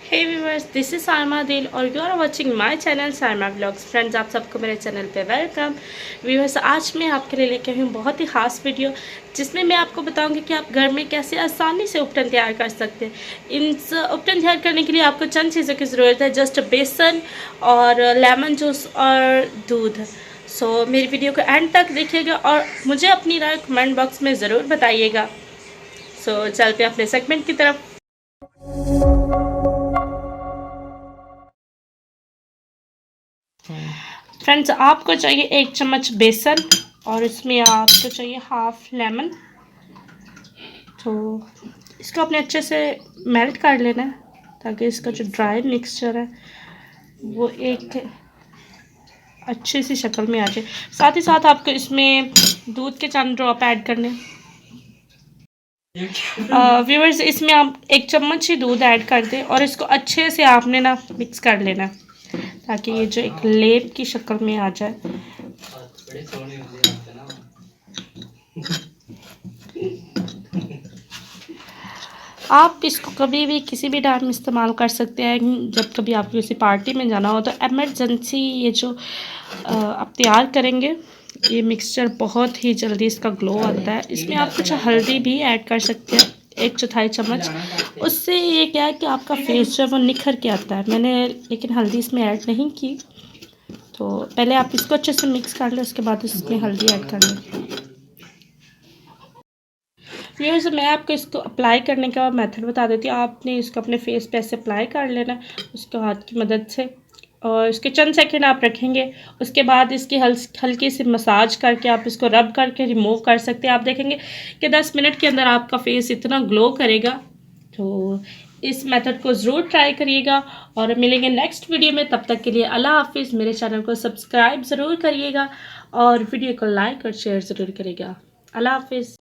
Hey viewers, this is Sarma Dil और you are watching my channel Sarma blogs. Friends, आप सबको मेरे चैनल पे वेलकम। व्यूअर्स, आज मैं आपके लिए लेके आई हूँ बहुत ही ख़ास वीडियो, जिसमें मैं आपको बताऊंगी कि आप घर में कैसे आसानी से उपटन तैयार कर सकते हैं। इन उपटन तैयार करने के लिए आपको चंद चीज़ों की ज़रूरत है, जस्ट बेसन और लेमन जूस और दूध। सो मेरी वीडियो को एंड तक देखिएगा और मुझे अपनी राय कमेंट बॉक्स में ज़रूर बताइएगा। सो चलते हैं अपने सेगमेंट की तरफ। फ्रेंड्स, आपको चाहिए 1 चम्मच बेसन और इसमें आपको चाहिए हाफ लेमन। तो इसको अपने अच्छे से मेल्ट कर लेना है ताकि इसका जो ड्राई मिक्सचर है वो एक अच्छी सी शक्ल में आ जाए। साथ ही साथ आपको इसमें दूध के चंद ड्रॉप ऐड करने। व्यूअर्स, इसमें आप 1 चम्मच ही दूध ऐड कर दें और इसको अच्छे से आपने ना मिक्स कर लेना है ताकि ये जो एक लेप की शक्ल में आ जाए। आप इसको कभी भी किसी भी टाइम इस्तेमाल कर सकते हैं। जब कभी आपको किसी पार्टी में जाना हो तो एमरजेंसी ये जो आप तैयार करेंगे, ये मिक्सचर बहुत ही जल्दी इसका ग्लो आता है। इसमें आप कुछ हल्दी भी ऐड कर सकते हैं, 1/4 चम्मच। उससे ये क्या है कि आपका फेस जो है वो निखर के आता है। मैंने लेकिन हल्दी इसमें ऐड नहीं की, तो पहले आप इसको अच्छे से मिक्स कर लें, उसके बाद इसमें हल्दी ऐड कर लें। व्यूअर्स, मैं आपको इसको अप्लाई करने का मेथड बता देती हूँ। आपने इसको अपने फेस पे ऐसे अप्लाई कर लेना है उसके हाथ की मदद से, और इसके चंद सेकंड आप रखेंगे। उसके बाद इसकी हल्की सी मसाज करके आप इसको रब करके रिमूव कर सकते हैं। आप देखेंगे कि 10 मिनट के अंदर आपका फेस इतना ग्लो करेगा। तो इस मेथड को ज़रूर ट्राई करिएगा और मिलेंगे नेक्स्ट वीडियो में। तब तक के लिए अल्लाह हाफिज़। मेरे चैनल को सब्सक्राइब ज़रूर करिएगा और वीडियो को लाइक और शेयर ज़रूर करिएगा। अल्लाह हाफिज़।